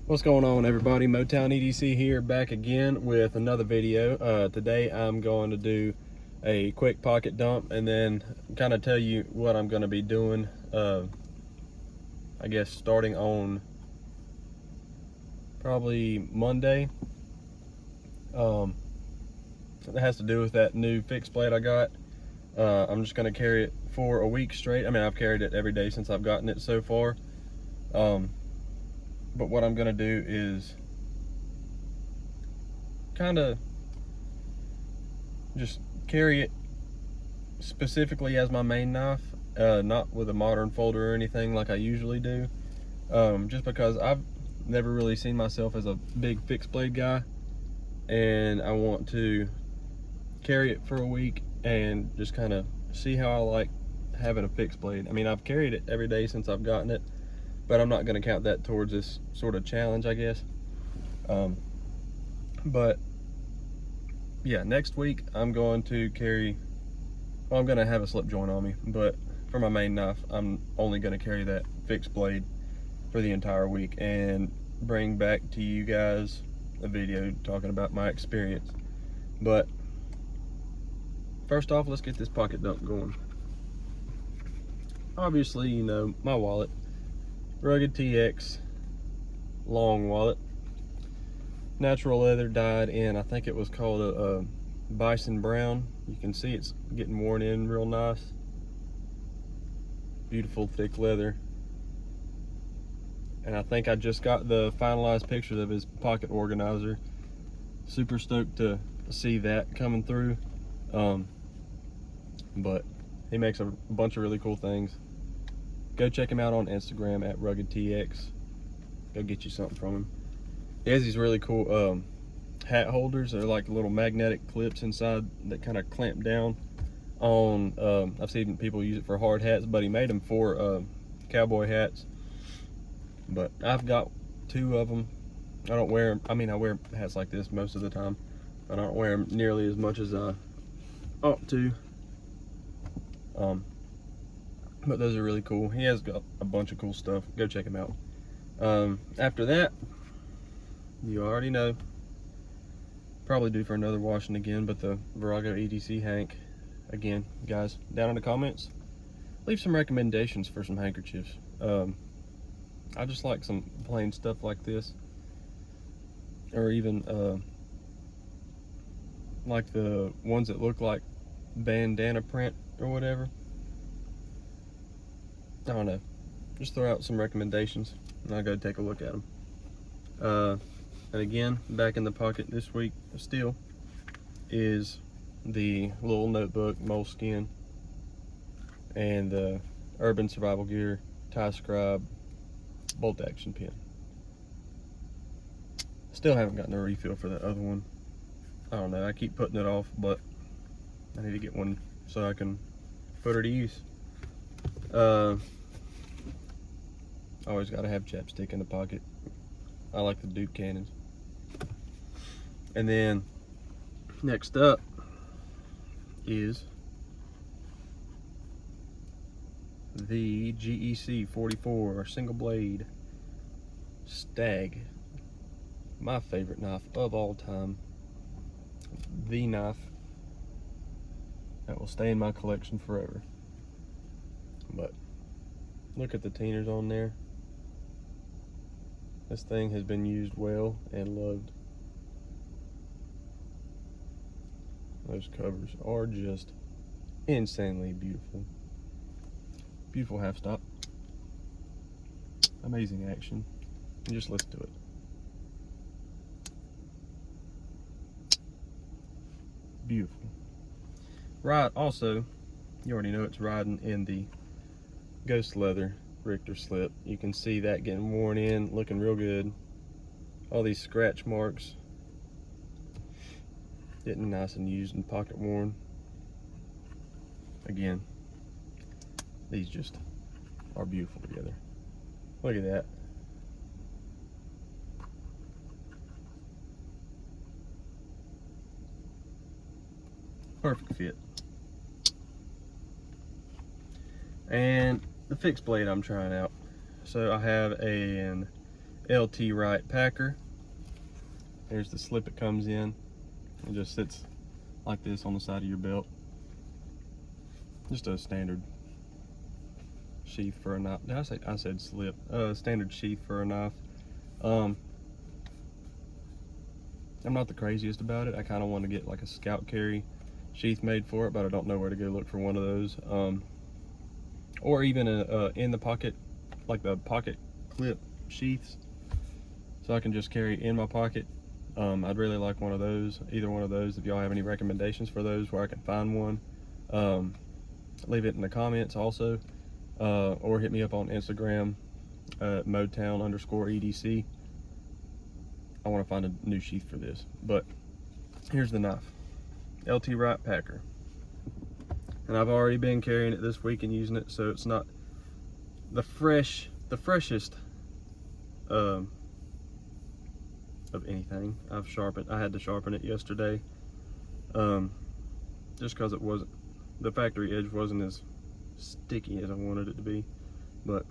What's going on, everybody? Motown EDC here, back again with another video. Today I'm going to do a quick pocket dump and then kind of tell you what I'm going to be doing, I guess starting on probably Monday. It has to do with that new fixed blade I got. I'm just going to carry it for a week straight. I mean, I've carried it every day since I've gotten it so far. But what I'm gonna do is kind of just carry it specifically as my main knife, not with a modern folder or anything like I usually do, just because I've never really seen myself as a big fixed blade guy, and I want to carry it for a week and just kind of see how I like having a fixed blade. I mean, I've carried it every day since I've gotten it, but I'm not going to count that towards this sort of challenge, I guess. But yeah, next week I'm going to carry, well, I'm going to have a slip joint on me, but for my main knife, I'm only going to carry that fixed blade for the entire week and bring back to you guys a video talking about my experience. But first off, let's get this pocket dump going. Obviously, you know, my wallet. Rugged TX long wallet, natural leather, dyed in, I think it was called a bison brown. You can see it's getting worn in real nice. Beautiful thick leather, and I think I just got the finalized pictures of his pocket organizer. Super stoked to see that coming through. But he makes a bunch of really cool things. Go check him out on Instagram at RuggedTX. Go get you something from him. He has these really cool hat holders. They're like little magnetic clips inside that kind of clamp down on, I've seen people use it for hard hats, but he made them for cowboy hats. But I've got two of them. I don't wear them. I mean, I wear hats like this most of the time, but I don't wear them nearly as much as I ought to. But those are really cool. He has got a bunch of cool stuff. Go check him out. After that, you already know, probably due for another washing again, but the Virago EDC Hank. Again, guys, down in the comments, leave some recommendations for some handkerchiefs. I just like some plain stuff like this, or even like the ones that look like bandana print or whatever. I don't know, just throw out some recommendations and I'll go take a look at them. And again, back in the pocket this week still is the little notebook moleskin and the Urban Survival Gear tie scribe bolt action pen. Still haven't gotten a refill for that other one. I don't know, I keep putting it off, but I need to get one so I can put her to use. Always got to have chapstick in the pocket. I like the Duke cannons. And then next up is the GEC 44 single blade Stag. My favorite knife of all time. The knife that will stay in my collection forever. But look at the tieners on there. This thing has been used well and loved. Those covers are just insanely beautiful. Beautiful half stop. Amazing action. And just listen to it. Beautiful. Right, also, you already know it's riding in the ghost leather Richter slip. You can see that getting worn in, looking real good. All these scratch marks getting nice and used and pocket worn. Again, these just are beautiful together. Look at that. Perfect fit. And the fixed blade I'm trying out. So I have an LT Wright packer. There's the slip it comes in. It just sits like this on the side of your belt. Just a standard sheath for a knife. I said slip. Standard sheath for a knife. I'm not the craziest about it. I kind of want to get like a scout carry sheath made for it, but I don't know where to go look for one of those. Or even a in the pocket, like the pocket clip sheaths, so I can just carry in my pocket. I'd really like one of those, either one of those. If y'all have any recommendations for those where I can find one, leave it in the comments also, or hit me up on Instagram at modetown_EDC. I want to find a new sheath for this. But here's the knife, LT Wright packer, and I've already been carrying it this week and using it, so it's not the freshest of anything. I had to sharpen it yesterday, just because it wasn't, the factory edge wasn't as sticky as I wanted it to be. But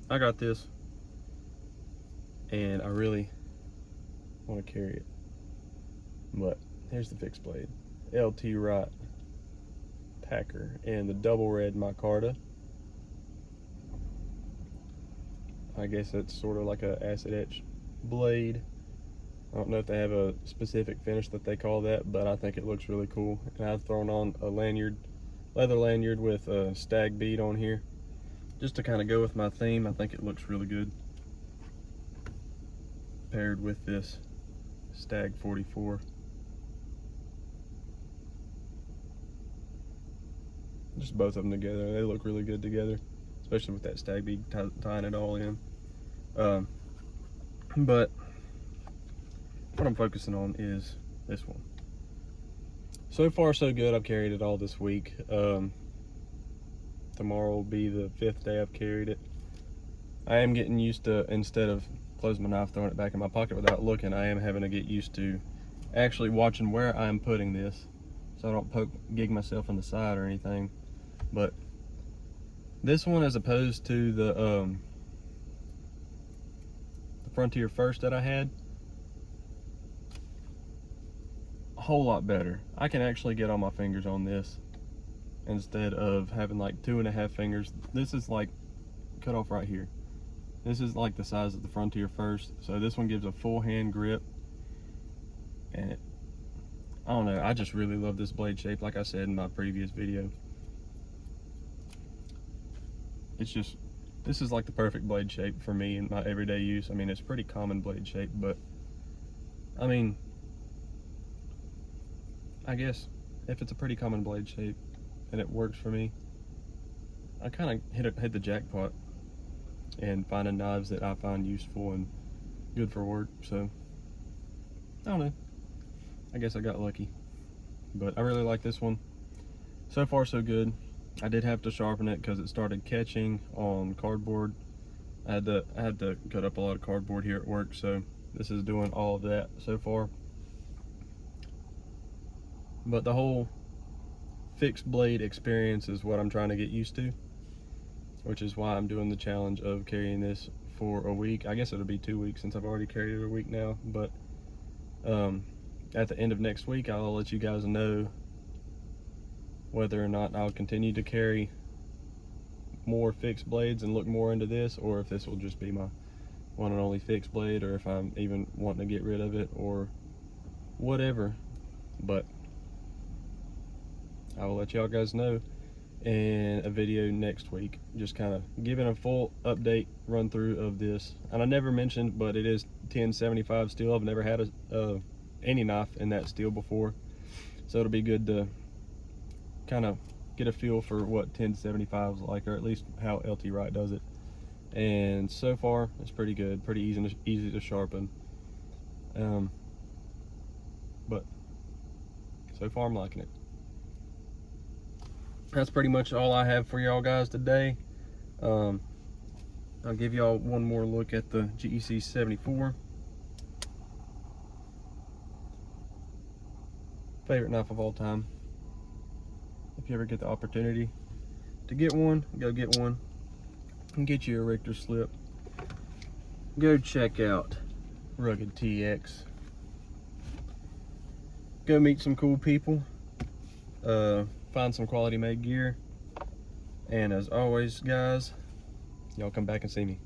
I got this, and I really want to carry it. But here's the fixed blade, LT Wright packer, and the double red micarta. I guess that's sort of like a acid etch blade. I don't know if they have a specific finish that they call that, but I think it looks really cool. And I've thrown on a lanyard, leather lanyard with a stag bead on here, just to kind of go with my theme. I think it looks really good paired with this Stag 44. Just both of them together, they look really good together, especially with that stag bead tying it all in. But what I'm focusing on is this one. So far so good. I've carried it all this week. Tomorrow will be the 5th day I've carried it. I am getting used to, instead of closing my knife, throwing it back in my pocket without looking, I am having to get used to actually watching where I'm putting this, so I don't gig myself in the side or anything. But this one, as opposed to the Frontier First that I had, a whole lot better. I can actually get all my fingers on this instead of having like 2.5 fingers. This is like cut off right here. This is like the size of the Frontier First, so this one gives a full hand grip, and I don't know, I just really love this blade shape. Like I said in my previous video, it's just, this is like the perfect blade shape for me in my everyday use. I mean, it's a pretty common blade shape, but I mean, I guess if it's a pretty common blade shape and it works for me, I kind of hit the jackpot and finding knives that I find useful and good for work. So I don't know, I guess I got lucky, but I really like this one. So far so good. I did have to sharpen it because it started catching on cardboard. I had to cut up a lot of cardboard here at work, so this is doing all of that so far. But the whole fixed blade experience is what I'm trying to get used to, which is why I'm doing the challenge of carrying this for a week. I guess it'll be 2 weeks since I've already carried it a week now, but at the end of next week, I'll let you guys know whether or not I'll continue to carry more fixed blades and look more into this, or if this will just be my one and only fixed blade, or if I'm even wanting to get rid of it or whatever. But I will let y'all guys know in a video next week, just kind of giving a full update run through of this. And I never mentioned, but it is 1075 steel. I've never had any knife in that steel before, so it'll be good to kind of get a feel for what 1075 is like, or at least how LT Wright does it. And so far it's pretty good, pretty easy to sharpen. But so far I'm liking it. That's pretty much all I have for y'all guys today. I'll give y'all one more look at the GEC 74. Favorite knife of all time. If you ever get the opportunity to get one, go get one and get you a Richter slip. go check out Rugged TX. Go meet some cool people. Find some quality made gear. And as always, guys, y'all come back and see me.